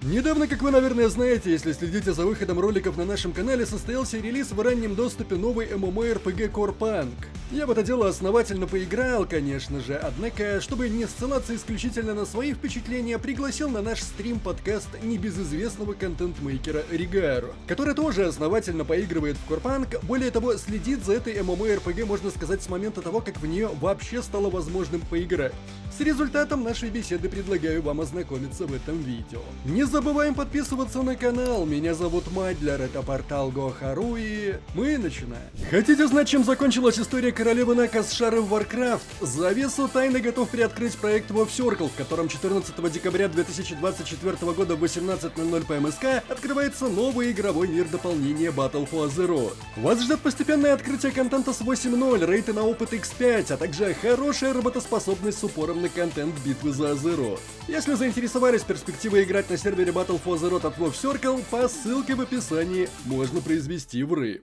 Недавно, как вы, наверное, знаете, если следите за выходом роликов на нашем канале, состоялся релиз в раннем доступе новой MMORPG Core Punk. Я в это дело основательно поиграл, конечно же, однако, чтобы не ссылаться исключительно на свои впечатления, пригласил на наш стрим-подкаст небезызвестного контент-мейкера Ригару, который тоже основательно поигрывает в Core Punk, более того, следит за этой MMORPG, можно сказать, с момента того, как в нее вообще стало возможным поиграть. С результатом нашей беседы предлагаю вам ознакомиться в этом видео. Не забываем подписываться на канал, меня зовут Мадлер, это портал Гохару, и мы начинаем. Хотите знать, чем закончилась история королевы Нака с Шары в Warcraft? Завесу тайны готов приоткрыть проект WoW Circle, в котором 14 декабря 2024 года в 18:00 по МСК открывается новый игровой мир дополнения Battle for Azeroth. Вас ждет постепенное открытие контента с 8.0, рейты на опыт X5, а также хорошая работоспособность с упором на контент битвы за Azeroth. Если заинтересовались перспективой играть на сервере Battle for Azeroth от WoW Circle, по ссылке в описании можно произвести врыв.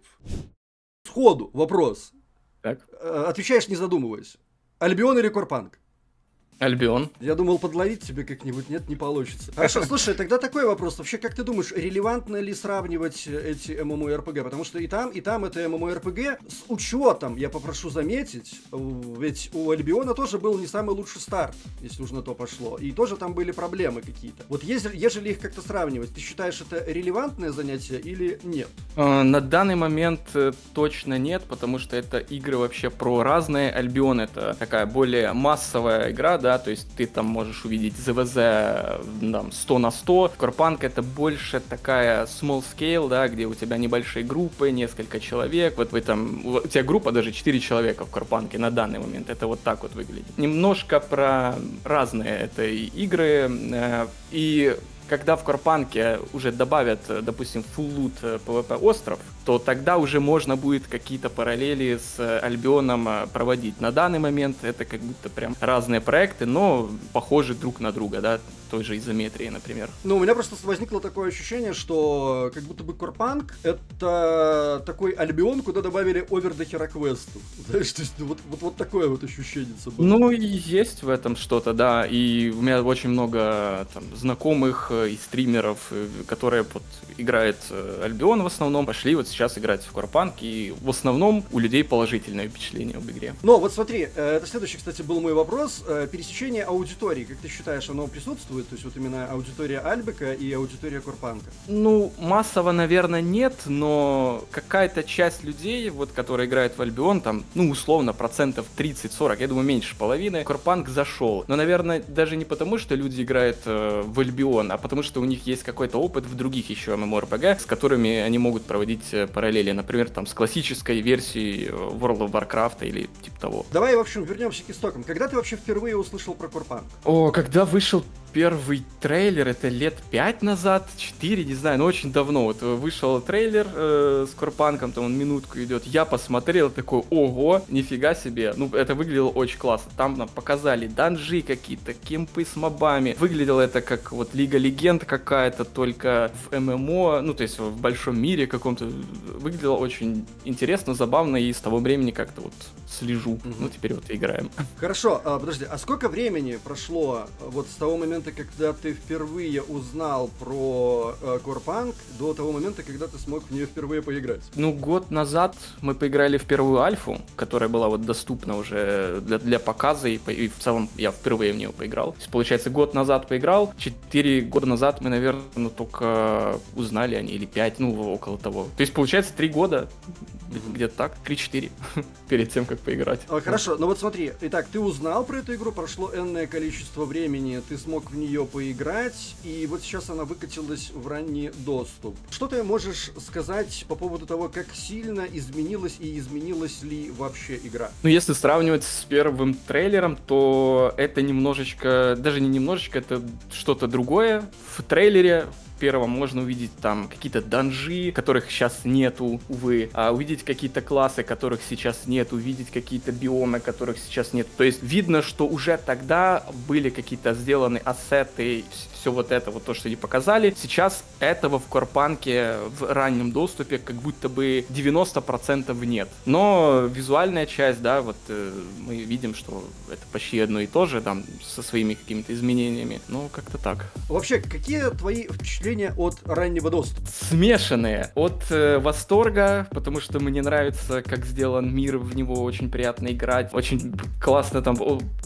Сходу вопрос. Так. Отвечаешь не задумываясь. Альбион или Корпанк? Альбион. Я думал подловить тебя как-нибудь, нет, не получится. Хорошо, слушай, тогда такой вопрос. Вообще, как ты думаешь, релевантно ли сравнивать эти MMORPG? Потому что и там это MMORPG с учетом, я попрошу заметить, ведь у Альбиона тоже был не самый лучший старт, если уж на то пошло. И тоже там были проблемы какие-то. Вот ежели их как-то сравнивать, ты считаешь, это релевантное занятие или нет? На данный момент точно нет, потому что это игры вообще про разные. Альбион — это такая более массовая игра, да, то есть ты там можешь увидеть ЗВЗ там, 100 на 100. Корпанк — это больше такая small scale, да, где у тебя небольшие группы, несколько человек. Вот вы там, у тебя группа даже 4 человека в Корпанке на данный момент. Это вот так вот выглядит. Немножко про разные это игры. И когда в Корпанке уже добавят, допустим, full loot PvP остров, то тогда уже можно будет какие-то параллели с Альбионом проводить. На данный момент это как будто прям разные проекты, но похожи друг на друга, да, той же изометрии, например. Ну, у меня просто возникло такое ощущение, что как будто бы Корпанк — это такой Альбион, куда добавили овер до хера квестов. Знаешь, то есть вот такое вот ощущение было. Ну, и есть в этом что-то, да, и у меня очень много там знакомых и стримеров, которые вот играют Альбион в основном, пошли вот сейчас играть в Корпанк, и в основном у людей положительное впечатление об игре. Но вот смотри, это следующий, кстати, был мой вопрос. Пересечение аудитории, как ты считаешь, оно присутствует? То есть вот именно аудитория Альбека и аудитория Корпанка? Ну, массово, наверное, нет, но какая-то часть людей, вот, которые играют в Альбион, там, ну, условно, процентов 30-40, я думаю, меньше половины, Корпанк зашел. Но, наверное, даже не потому, что люди играют в Альбион, а потому что у них есть какой-то опыт в других еще MMORPG, с которыми они могут проводить параллели, например, там, с классической версией World of Warcraft или типа того. Давай, в общем, вернемся к истокам. Когда ты вообще впервые услышал про Корпанк? Когда вышел первый трейлер, это лет 5 назад, 4, не знаю, но очень давно. Вот вышел трейлер с Корпанком, там он минутку идет. Я посмотрел, такой, ого, нифига себе. Ну, это выглядело очень классно. Там нам показали данжи какие-то, кемпы с мобами. Выглядело это как вот Лига Легенд какая-то, только в ММО, ну, то есть в большом мире каком-то. Выглядело очень интересно, забавно, и с того времени как-то вот слежу. Ну, теперь вот играем. Хорошо, подожди, а сколько времени прошло вот с того момента, когда ты впервые узнал про Корпанк, до того момента, когда ты смог в нее впервые поиграть? Ну, год назад мы поиграли в первую альфу, которая была вот доступна уже для показа, и в целом я впервые в нее поиграл. То есть, получается, год назад поиграл, 4 года назад мы, наверное, только узнали о ней, или 5, ну, около того. То есть, получается, 3 года, где-то так, 3-4, перед тем, как поиграть. Хорошо, ну вот смотри, итак, ты узнал про эту игру, прошло энное количество времени, ты смог в нее поиграть, и вот сейчас она выкатилась в ранний доступ. Что ты можешь сказать по поводу того, как сильно изменилась и изменилась ли вообще игра? Ну, если сравнивать с первым трейлером, то это немножечко, даже не немножечко, это что-то другое. В трейлере первом можно увидеть там какие-то данжи, которых сейчас нету, увы, увидеть какие-то классы, которых сейчас нет, увидеть какие-то биомы, которых сейчас нет. То есть видно, что уже тогда были какие-то сделаны ассеты, все вот это, вот то, что они показали. Сейчас этого в Корпанке в раннем доступе как будто бы 90% нет. Но визуальная часть, да, вот мы видим, что это почти одно и то же, там, со своими какими-то изменениями. Ну, как-то так. Вообще, какие твои впечатления от раннего доступа? Смешанные. От восторга, потому что мне нравится, как сделан мир, в него очень приятно играть. Очень классно там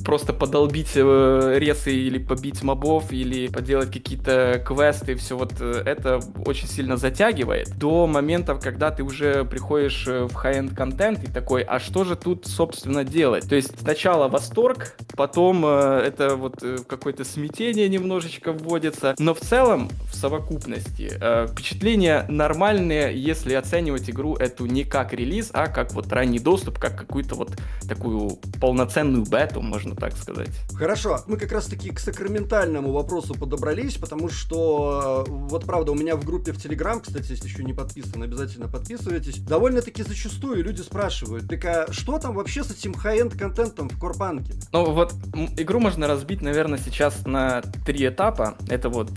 просто подолбить ресы или побить мобов, или поделать какие-то квесты, все вот это очень сильно затягивает. До моментов, когда ты уже приходишь в high-end контент и такой, а что же тут, собственно, делать? То есть сначала восторг, потом это вот какое-то смятение немножечко вводится, но в целом, в совокупности, впечатления нормальные, если оценивать игру эту не как релиз, а как вот ранний доступ, как какую-то вот такую полноценную бету, можно так сказать. Хорошо, мы как раз-таки к сакраментальному вопросу подобрались, потому что, вот правда, у меня в группе в Telegram, кстати, если еще не подписан, обязательно подписывайтесь, довольно-таки зачастую люди спрашивают, так а что там вообще с этим high-end контентом в Корпанке? Ну вот, игру можно разбить, наверное, сейчас на 3 этапа. Это вот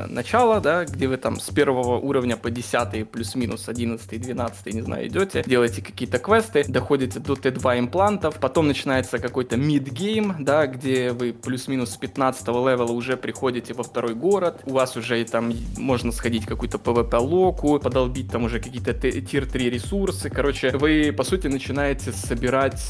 начало, да, где вы там с первого уровня по 10 плюс-минус 11, 12, не знаю, идете, делаете какие-то квесты, доходите до Т2 имплантов, потом начинается какой-то мид-гейм, да, где вы плюс-минус с 15 левела уже приходите во второй город, у вас уже там можно сходить в какую-то PvP-локу, подолбить там уже какие-то тир-3 ресурсы, короче, вы, по сути, начинаете собирать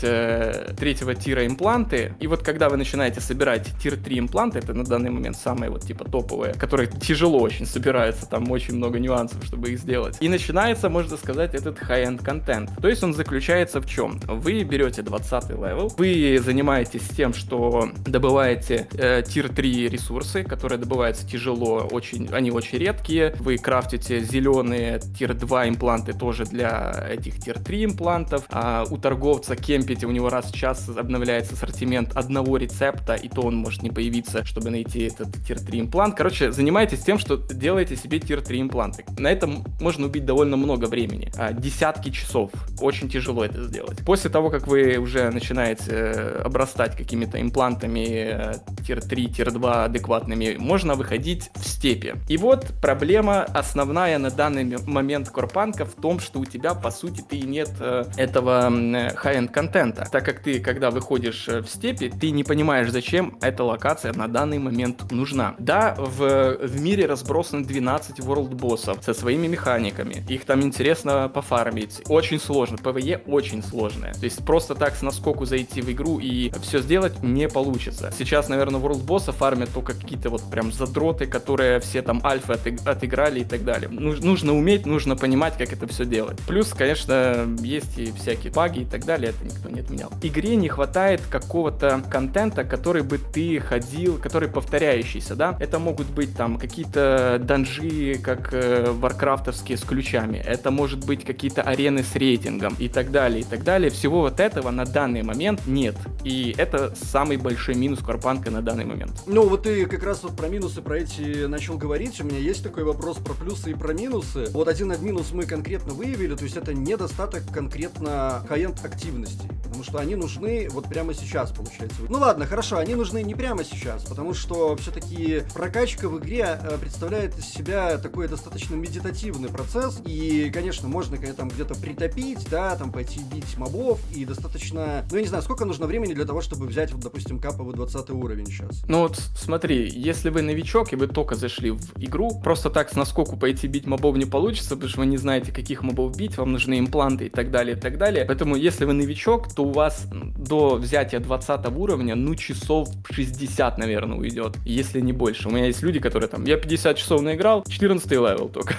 третьего тира импланты, и вот когда вы начинаете собирать тир-3 импланты, это на данный момент самые вот типа топовые, которые тяжело очень собираются, там очень много нюансов, чтобы их сделать. И начинается, можно сказать, этот high-end контент. То есть он заключается в чем? Вы берете 20 левел, вы занимаетесь тем, что добываете тир-3 ресурсы, которые добываются тяжело, они очень редкие. Вы крафтите зеленые тир-2 импланты тоже для этих тир-3 имплантов. А у торговца кемпите, у него раз в час обновляется ассортимент одного рецепта, и то он может не появиться, чтобы найти этот тир-3 имплант. Короче, занимайтесь тем, что делаете себе тир-3 импланты. На этом можно убить довольно много времени. Десятки часов. Очень тяжело это сделать. После того, как вы уже начинаете обрастать какими-то имплантами тир-3, тир-2 адекватными, можно выходить в степи. И вот проблема основная на данный момент Корпанка в том, что у тебя, по сути, ты нет этого high-end контента. Так как ты, когда выходишь в степи, ты не понимаешь, зачем эта локация на данный момент нужна. Да, в мире разбросаны 12 world боссов со своими механиками. Их там интересно пофармить. Очень сложно. ПВЕ очень сложное. То есть просто так с наскоку зайти в игру и все сделать не получится. Сейчас, наверное, world босса фармят только какие-то вот прям задроты, которые все там альфы отыграли и так далее. Нужно уметь, нужно понимать, как это все делать. Плюс, конечно, есть и всякие баги и так далее, это никто не отменял. Игре не хватает какого-то контента, который бы ты ходил, который повторяющийся, да? Это могут быть там какие-то данжи, как варкрафтовские с ключами. Это может быть какие-то арены с рейтингом и так далее, и так далее. Всего вот этого на данный момент нет. И это самый большой минус Корпанка на данный момент. Ну, вот ты как раз вот про минусы про эти начал говорить. У меня есть такой вопрос про плюсы и про минусы. Вот один минус мы конкретно выявили, то есть это недостаток конкретно high-end активностей. Потому что они нужны вот прямо сейчас, получается. Ну ладно, хорошо, они нужны не прямо сейчас, потому что все-таки прокачка в игре представляет из себя такой достаточно медитативный процесс. И, конечно, можно там где-то притопить, да, там пойти бить мобов, и достаточно... Ну, я не знаю, сколько нужно времени для того, чтобы взять, вот, допустим, каповый 20 уровень сейчас? Ну вот смотри, если вы новичок и вы только зашли в игру, просто так с наскоку пойти бить мобов не получится, потому что вы не знаете, каких мобов бить, вам нужны импланты и так далее, и так далее. Поэтому, если вы новичок, то у вас до взятия 20 уровня, ну, часов 60, наверное, уйдет, если не больше. У меня есть люди, которые там, я 50 часов наиграл, 14 левел только.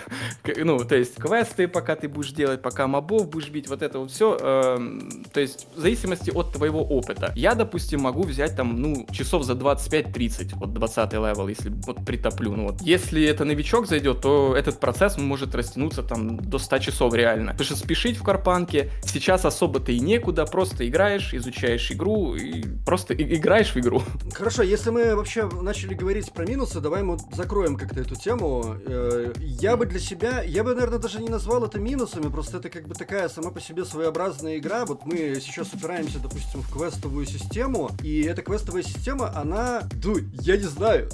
Ну, то есть квесты, пока ты будешь делать, пока мобов будешь бить, вот это вот все. То есть в зависимости от твоего опыта. Я, допустим, могу взять там, ну, часов за 25-30, вот 20 левел, если вот притоплю. Ну вот. Если это новичок зайдет, то этот процесс может растянуться там до 100 часов реально. Потому что спешить в Корпанке сейчас особо-то и некуда, просто играешь, изучаешь игру и просто играешь в игру. Хорошо, если мы вообще начали говорить про минусы, давай мы закроем как-то эту тему. Я бы для себя, наверное, даже не назвал это минусами, просто это как бы такая сама по себе своеобразная игра. Вот мы сейчас упираемся, допустим, в квестовую систему, и эта квестовая система, она, я не знаю,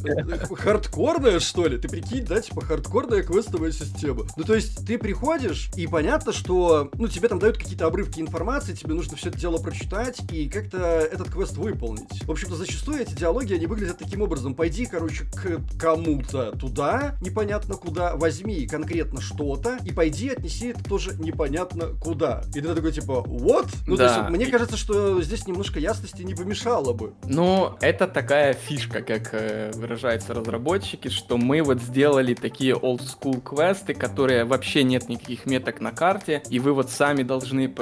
хардкорная, что ли? Ты прикинь, да, типа хардкорная квестовая система. Ну, то есть, ты приходишь, и понятно, что, ну, тебе там дают какие-то обрывки информации, тебе нужно все это дело прочитать и как-то этот квест выполнить. В общем-то, зачастую эти диалоги, они выглядят таким образом. Пойди, короче, к кому-то туда, непонятно куда, возьми конкретно что-то, и пойди отнеси это тоже непонятно куда. И ты такой, типа, what? Ну, да. то есть, мне кажется, что здесь немножко ясности не помешало бы. Ну, это такая фишка, как выражаются разработчики, что мы вот сделали такие old-school квесты, которые вообще нет никаких меток на карте, и вы вот сами должны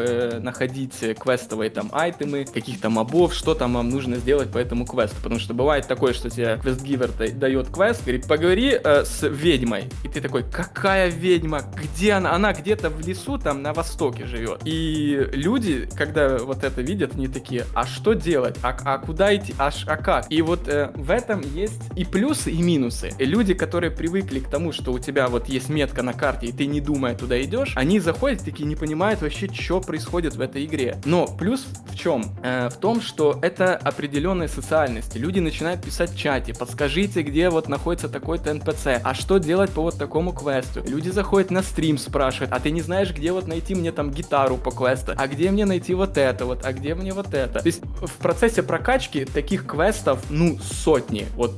находить квестовые там айтемы, каких-то мобов, что там вам нужно сделать по этому квесту. Потому что бывает такое, что тебе квест-гивер дает квест, говорит, поговори с ведьмой. И ты такой, какая ведьма? Где она? Она где-то в лесу там на востоке живет. И люди, когда вот это видят, они такие, а что делать? А куда идти? А как? И вот в этом есть и плюсы, и минусы. И люди, которые привыкли к тому, что у тебя вот есть метка на карте, и ты не думая туда идешь, они заходят, такие не понимают вообще, что происходит в этой игре. Но плюс в чем? В том, что это определенная социальность. Люди начинают писать в чате, подскажите, где вот находится такой-то НПЦ, а что делать по вот такому квесту? Люди заходят на стрим, спрашивают, а ты не знаешь, где вот найти мне там гитару по квесту, а где мне найти вот это вот, а где мне вот это? То есть в процессе прокачки таких квестов, ну, сотни. Вот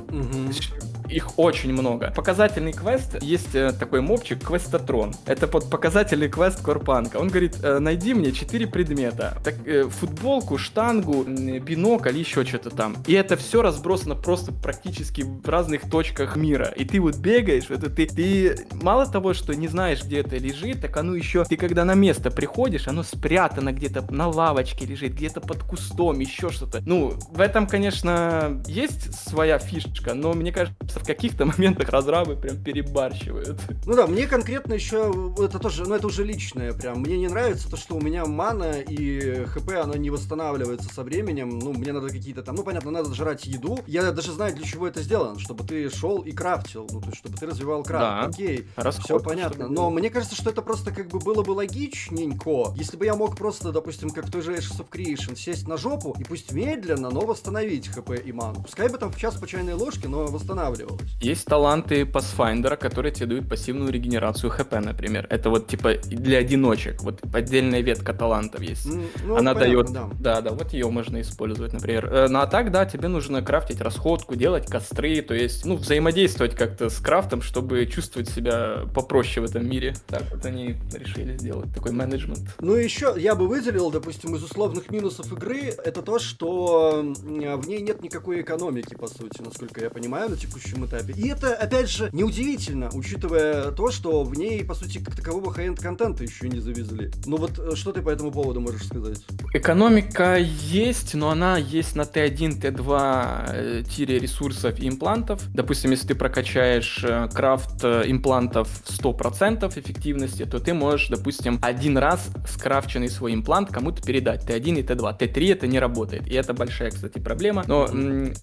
их очень много. Показательный квест, есть такой мобчик, Квестатрон. Это под показательный квест Корпанка. Он говорит, найди мне 4 предмета. Так, футболку, штангу, бинокль, еще что-то там. И это все разбросано просто практически в разных точках мира. И ты вот бегаешь, это ты мало того, что не знаешь, где это лежит, так оно еще, ты когда на место приходишь, оно спрятано где-то на лавочке лежит, где-то под кустом, еще что-то. Ну, в этом, конечно, есть своя фишка, но мне кажется, в каких-то моментах разрабы прям перебарщивают. Ну да, мне конкретно еще, это тоже, ну это уже личное прям, мне не нравится то, что у меня мана и хп, она не восстанавливается со временем, ну мне надо какие-то там, ну понятно, надо жрать еду, я даже знаю, для чего это сделано, чтобы ты шел и крафтил, ну то есть, чтобы ты развивал крафт, да. Окей, Расход, все понятно, но мне кажется, что это просто как бы было бы логичненько, если бы я мог просто, допустим, как в той же Ashes of Creation, сесть на жопу и пусть медленно, но восстановить хп и ману, пускай бы там в час по чайной ложке, но восстанавливалось. Есть таланты Pathfinder, которые тебе дают пассивную регенерацию хп, например. Это вот типа для одиночек. Вот отдельная ветка талантов есть. Ну, она понятно, дает... да. Да, вот ее можно использовать, например. Ну а так, да, тебе нужно крафтить расходку, делать костры, то есть, ну, взаимодействовать как-то с крафтом, чтобы чувствовать себя попроще в этом мире. Так вот они решили сделать такой менеджмент. Ну еще я бы выделил, допустим, из условных минусов игры, это то, что в ней нет никакой экономики, по сути, насколько я понимаю, на текущем этапе. И это, опять же, неудивительно, учитывая то, что в ней, по сути, как такового хай-энд контента еще не завезли. Ну вот, что ты по этому поводу можешь сказать? Экономика есть, но она есть на Т1, Т2 тире ресурсов и имплантов. Допустим, если ты прокачаешь крафт имплантов в 100% эффективности, то ты можешь, допустим, один раз скрафченный свой имплант кому-то передать. Т1 и Т2. Т3 это не работает. И это большая, кстати, проблема. Но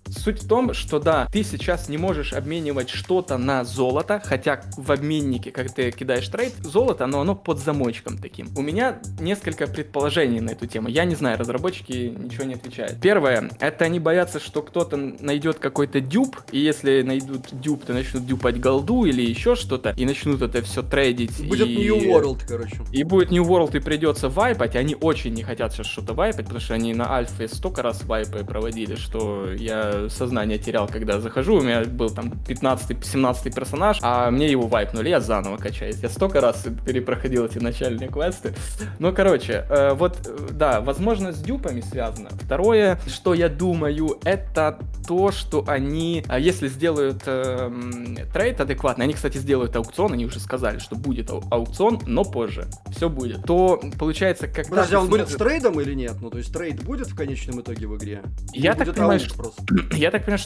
суть в том, что да, ты сейчас не можешь обменивать что-то на золото, хотя в обменнике, когда ты кидаешь трейд, золото, но оно под замочком таким. У меня несколько предположений на эту тему. Я не знаю, разработчики ничего не отвечают. Первое, это они боятся, что кто-то найдет какой-то дюп, и если найдут дюп, то начнут дюпать голду или еще что-то, и начнут это все трейдить. Будет New World, короче. И будет New World, и придется вайпать. Они очень не хотят сейчас что-то вайпать, потому что они на альфе столько раз вайпы проводили, что я сознание терял, когда захожу, у меня был там там 15-17 персонаж, а мне его вайпнули, я заново качаюсь. Я столько раз перепроходил эти начальные квесты. Ну, короче, вот, да, возможно, с дюпами связано. Второе, что я думаю, это то, что они, если сделают трейд адекватный, они, кстати, сделают аукцион, они уже сказали, что будет аукцион, но позже, все будет, то получается, когда... Подожди, он будет с трейдом или нет? Ну, то есть трейд будет в конечном итоге в игре? Я так понимаю, что,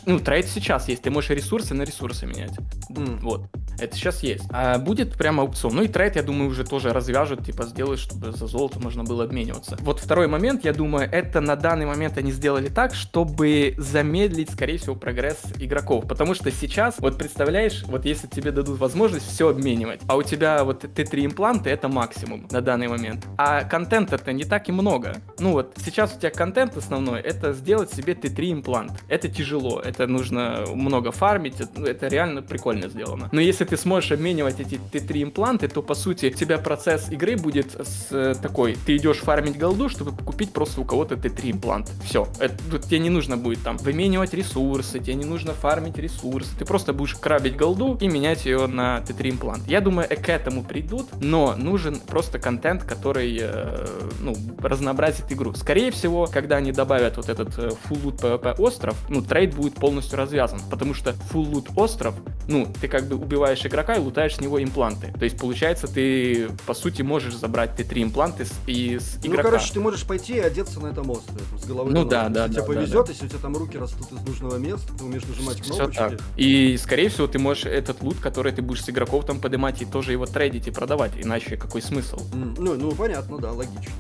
ну, трейд сейчас есть, ты можешь ресурсы на ресурсы менять. Вот, это сейчас есть. А будет прям аукцион. Ну и трейд, я думаю, уже тоже развяжут, типа сделают, чтобы за золото можно было обмениваться. Вот второй момент, я думаю, это на данный момент они сделали так, чтобы замедлить, скорее всего, прогресс игроков. Потому что сейчас, вот представляешь, вот если тебе дадут возможность все обменивать, а у тебя вот Т3 импланты это максимум на данный момент. А контента-то не так и много. Ну вот, сейчас у тебя контент основной, это сделать себе Т3 имплант. Это тяжело, это нужно много фармить, это реально прикольно сделано. Но если ты сможешь обменивать эти Т3 импланты, то по сути у тебя процесс игры будет с такой, ты идешь фармить голду, чтобы купить просто у кого-то Т3 имплант. Все, тут тебе не нужно будет там выменивать ресурсы, тебе не нужно фармить ресурсы, ты просто будешь крабить голду и менять ее на Т3 имплант. Я думаю, к этому придут, но нужен просто контент, который, ну, разнообразит игру. Скорее всего, когда они добавят вот этот full loot PvP остров, ну, трейд будет полностью развязан, потому что full loot остров, ну, ты как бы убиваешь игрока и лутаешь с него импланты. То есть, получается, ты, по сути, можешь забрать Т3 импланты из игрока. Ну, короче, ты можешь пойти и одеться на этом острове, с головы. Ну, да. Если тебе повезет, если у тебя там руки растут из нужного места, ты умеешь нажимать кнопочки. Все так. И, скорее всего, ты можешь этот лут, который ты будешь с игроков там поднимать, и тоже его трейдить и продавать, иначе какой смысл? Ну, понятно, да, логично.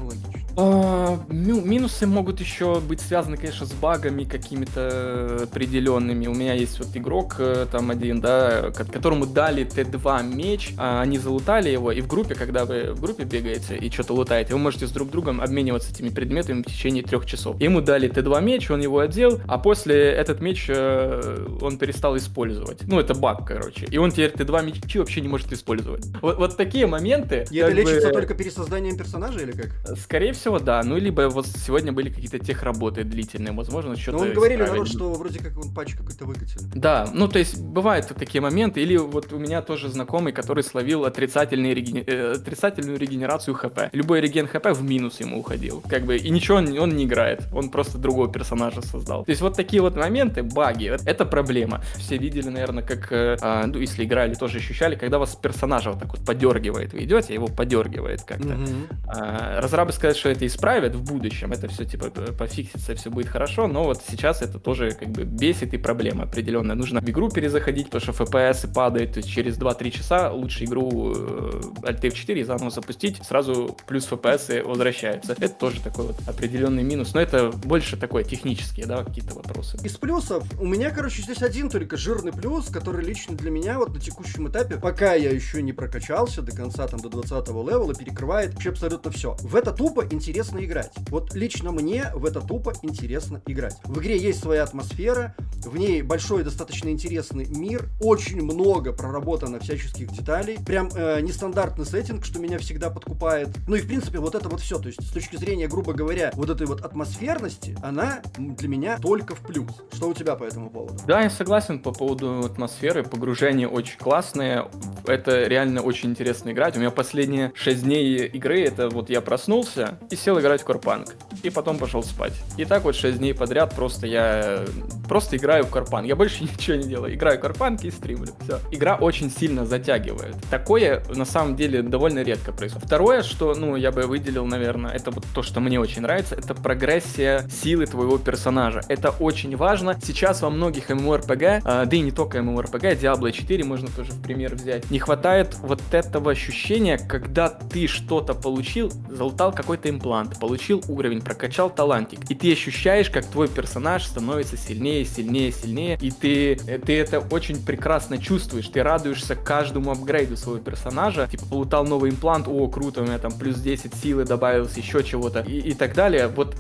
Минусы могут еще быть связаны, конечно, с багами какими-то определенными. У меня есть вот игрок там один, да, которому дали Т2 меч, они залутали его, и в группе, когда вы в группе бегаете и что-то лутаете, вы можете с друг другом обмениваться этими предметами в течение 3 часов. Ему дали Т2 меч, он его одел, а после этот меч он перестал использовать. Ну, это баг, короче. И он теперь Т2 мечи вообще не может использовать. Вот такие моменты. И это лечится только пересозданием персонажа или как? Скорее всего, да. Ну, либо вот сегодня были какие-то техработы длительные, возможно, что-то. Ну, говорили, народ, что вроде как он патч какой-то выкатили. Да, ну, то есть бывают вот такие моменты. Или вот у меня тоже знакомый, который словил отрицательную регенерацию ХП. Любой реген ХП в минус ему уходил. Как бы, и ничего он не играет. Он просто другого персонажа создал. То есть вот такие вот моменты, баги, это проблема. Все видели, наверное, как, ну, если играли, тоже ощущали, когда вас персонажа вот так вот подергивает. Вы идете, его подергивает как-то. Разрабы сказали, что это исправят в будущем. Это все типа пофиксится, все будет хорошо. Но вот сейчас это тоже как бы бесит и проблема определенная. Нужно в игру перезаходить, потому что FPS падает. То есть через 2-3 часа лучше игру Alt F4 заново запустить. Сразу плюс FPS возвращаются. Это тоже такой вот определенный минус. Но это больше такое технические, да, какие-то вопросы. Из плюсов у меня, короче, здесь один только жирный плюс, который лично для меня вот на текущем этапе, пока я еще не прокачался до конца, там, до 20-го левела, перекрывает вообще абсолютно все. В это тупо интересно играть. Вот лично мне в это тупо интересно играть. В игре есть своя атмосфера, в ней большой достаточно интересный мир, очень много проработано всяческих деталей, прям нестандартный сеттинг, что меня всегда подкупает. Ну и в принципе вот это вот все, то есть с точки зрения, грубо говоря, вот этой вот атмосферности, она для меня только в плюс. Что у тебя по этому поводу? Да, я согласен по поводу атмосферы, погружение очень классное, это реально очень интересно играть. У меня последние 6 дней игры, это вот я проснулся и сел играть в Корпанк, и потом пошел спать. И так вот 6 дней подряд я просто играю в Корпанк, я больше ничего не делаю, играю в Корпанк и стримлю, все. Игра очень сильно затягивает. Такое на самом деле довольно редко происходит. Второе, что, ну, я бы выделил, наверное, это вот то, что мне очень нравится, это прогрессия силы твоего персонажа. Это очень важно. Сейчас во многих MMORPG, да и не только MMORPG, Diablo 4 можно тоже в пример взять, не хватает вот этого ощущения, когда ты что-то получил, залутал какой-то имплант, получил уровень, прокачал талантик, и ты ощущаешь, как твой персонаж становится сильнее, сильнее, сильнее, и ты это очень прекрасно чувствуешь, ты радуешься каждому апгрейду своего персонажа, типа полутал новый имплант, о, круто, у меня там плюс 10 силы добавилось, еще чего-то, и так далее. Вот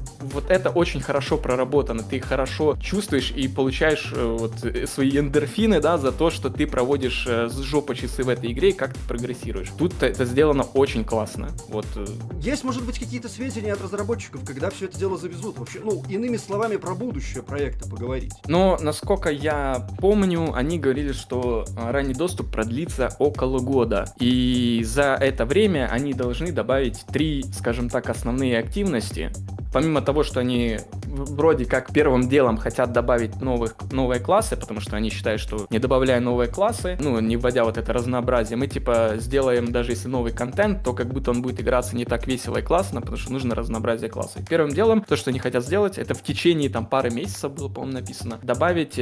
это очень хорошо проработано, ты хорошо чувствуешь и получаешь вот свои эндорфины, да, за то, что ты проводишь с жопой часы в этой игре и как ты прогрессируешь. Тут это сделано очень классно. Вот. Есть, может быть, какие-то сведения от разработчиков, когда все это дело завезут? Вообще, ну, иными словами, про будущее проекта поговорить. Но, насколько я помню, они говорили, что ранний доступ продлится около года. И за это время они должны добавить 3, скажем так, основные активности. Помимо того, что они вроде как первым делом хотят добавить новые классы, потому что они считают, что не добавляя новые классы, ну, не вводя вот это разнообразие, мы типа сделаем, даже если новый контент, то как будто он будет играться не так весело и классно, потому что нужно разнообразие классов. Первым делом, то, что они хотят сделать, это в течение там пары месяцев было, по-моему, написано, добавить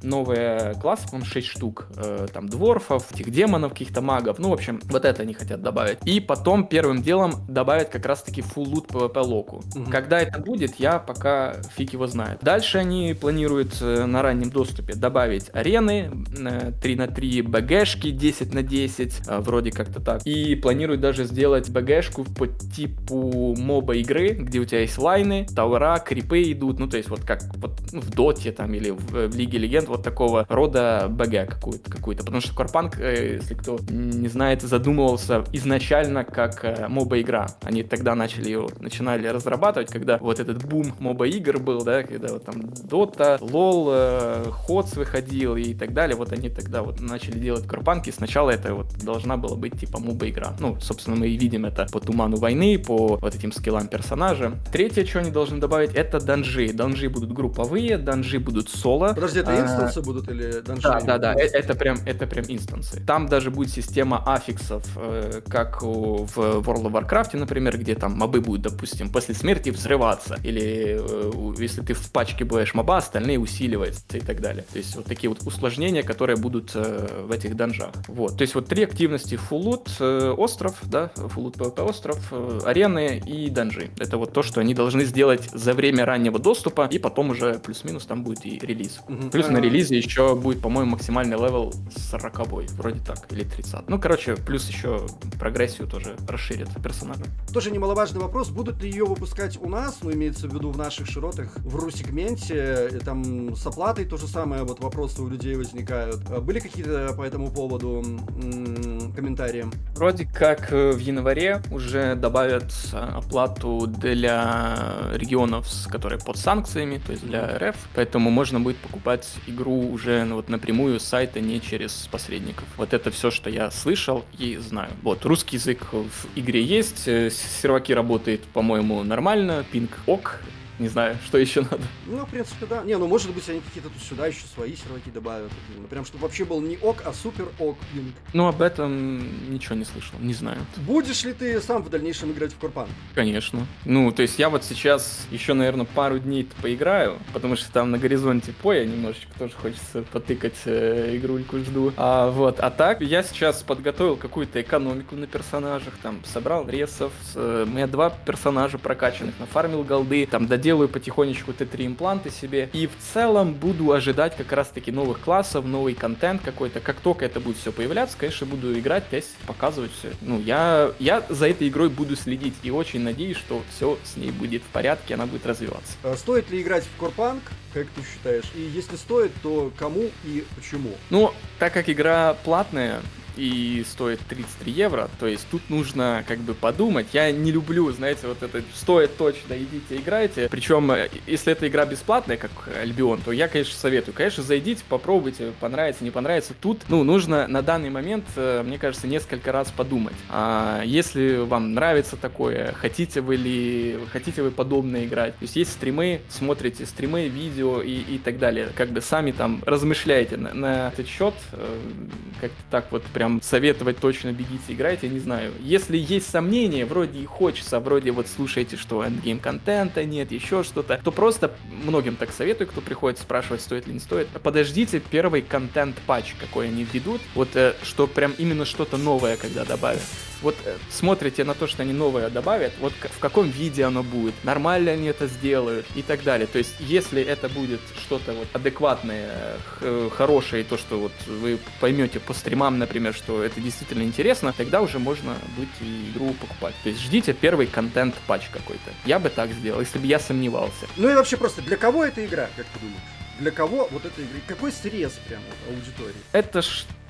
новые классы, по-моему, 6 штук, там, дворфов, этих демонов, каких-то магов, ну, в общем, вот это они хотят добавить. И потом первым делом добавить как раз-таки full loot PvP локу. Когда это будет, я пока фиг его знает. Дальше они планируют на раннем доступе добавить арены 3х3, БГшки 10х10, вроде как-то так. И планируют даже сделать БГшку по типу моба игры, где у тебя есть лайны, тауэра, крипы идут, ну то есть вот как вот, ну, в Доте там или в Лиге Легенд, вот такого рода БГ какую-то. Потому что Корпанк, если кто не знает, задумывался изначально как моба игра. Они тогда начинали разрабатывать, когда вот этот бум моба-игр был, да, когда вот там Dota, LoL, HOTS выходил и так далее, вот они тогда вот начали делать Корпанки, сначала это вот должна была быть типа моба-игра. Ну, собственно, мы и видим это по туману войны, по вот этим скиллам персонажа. Третье, что они должны добавить, это данжи. Данжи будут групповые, данжи будут соло. Подожди, это инстансы будут или данжи? Да, это прям инстансы. Там даже будет система аффиксов, как в World of Warcraft, например, где там мобы будут, допустим, после смерти взрываться, или если ты в пачке будешь моба, остальные усиливаются и так далее. То есть вот такие вот усложнения, которые будут в этих данжах. Вот. То есть вот 3 активности: Full Loot, остров, да, Full Loot PvP остров, арены и данжи. Это вот то, что они должны сделать за время раннего доступа, и потом уже плюс-минус там будет и релиз. Плюс на релизе еще будет, по-моему, максимальный левел 40-й, вроде так, или 30. Ну, короче, плюс еще прогрессию тоже расширит персонажа. Тоже немаловажный вопрос, будут ли ее выпускать у нас, ну, имеется в виду в наших широтах, в ру-сегменте, там с оплатой то же самое, вот вопросы у людей возникают. Были какие-то по этому поводу комментарии? Вроде как в январе уже добавят оплату для регионов, которые под санкциями, то есть для РФ, поэтому можно будет покупать игру уже вот напрямую с сайта, не через посредников. Вот это все, что я слышал и знаю. Вот, русский язык в игре есть, серваки работают, по-моему, нормально, пинг ок. Не знаю, что еще надо. Ну, в принципе, да. Не, ну, может быть, они какие-то тут сюда еще свои серваки добавят. Ну, прям, чтобы вообще был не ок, а супер ок пинг. Ну, об этом ничего не слышал, не знаю. Будешь ли ты сам в дальнейшем играть в Корпанк? Конечно. Ну, то есть я вот сейчас еще, наверное, пару дней поиграю, потому что там на горизонте поя немножечко тоже хочется потыкать игрульку жду. А так, я сейчас подготовил какую-то экономику на персонажах, там, собрал ресов, у меня 2 персонажа прокачанных, нафармил голды, там, делаю потихонечку Т3 импланты себе, и в целом буду ожидать как раз-таки новых классов, новый контент какой-то. Как только это будет все появляться, конечно, буду играть, тестить, показывать все. Ну, я за этой игрой буду следить и очень надеюсь, что все с ней будет в порядке, она будет развиваться. Стоит ли играть в Корпанк, как ты считаешь? И если стоит, то кому и почему? Ну, так как игра платная, и стоит 33 евро, то есть тут нужно как бы подумать. Я не люблю, знаете, вот это стоит точно, идите играйте. Причем, если эта игра бесплатная, как Альбион, то я, конечно, советую. Конечно, зайдите, попробуйте, понравится, не понравится. Тут, ну, нужно на данный момент, мне кажется, несколько раз подумать. А если вам нравится такое, хотите вы подобное играть. То есть стримы, смотрите стримы, видео и так далее. Как бы сами там размышляете на этот счет, как-то так вот прям советовать точно бегите, играйте, я не знаю. Если есть сомнения, вроде и хочется, вроде вот слушаете, что эндгейм контента нет, еще что-то, то просто многим так советую, кто приходит спрашивать, стоит ли не стоит. Подождите первый контент-патч, какой они введут, вот что прям именно что-то новое, когда добавят. Вот смотрите на то, что они новое добавят, вот в каком виде оно будет, нормально они это сделают и так далее. То есть, если это будет что-то вот адекватное, хорошее, то, что вот вы поймете по стримам, например, что это действительно интересно, тогда уже можно будет и игру покупать. То есть, ждите первый контент-патч какой-то. Я бы так сделал, если бы я сомневался. Ну и вообще просто, для кого эта игра, как ты думаешь? Для кого вот эта игра? Какой срез прям вот аудитории? Это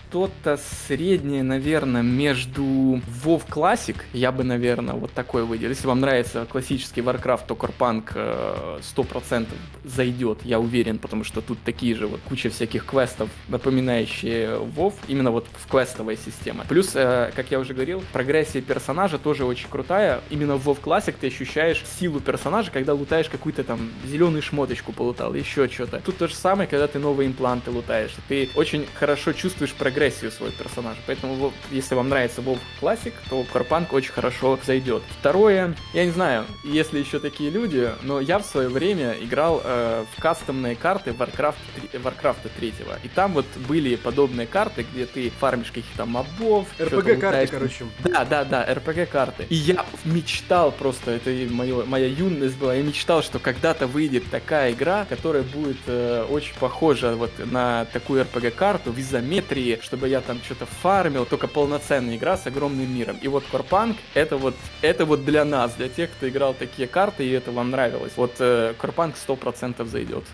что-то среднее, наверное, между WoW Classic, я бы, наверное, вот такой выделил. Если вам нравится классический Warcraft, то Core Punk 100% зайдет, я уверен, потому что тут такие же вот куча всяких квестов, напоминающие WoW, именно вот в квестовой системе. Плюс, как я уже говорил, прогрессия персонажа тоже очень крутая. Именно в WoW Classic ты ощущаешь силу персонажа, когда лутаешь какую-то там зеленую шмоточку полутал, еще что-то. Тут то же самое, когда ты новые импланты лутаешь. Ты очень хорошо чувствуешь прогрессию своего персонажа. Поэтому, если вам нравится WoW Classic, то Core Punk очень хорошо зайдет. Второе, я не знаю, есть ли еще такие люди, но я в свое время играл в кастомные карты Warcraft 3. И там вот были подобные карты, где ты фармишь каких-то мобов. РПГ-карты, короче. Да, РПГ-карты. И я мечтал просто, это моя юность была, я мечтал, что когда-то выйдет такая игра, которая будет очень похожа вот на такую РПГ-карту в изометрии, чтобы я там что-то фармил, только полноценная игра с огромным миром. И вот Core Punk это вот для нас, для тех, кто играл такие карты, и это вам нравилось. Вот Core Punk 100% зайдет.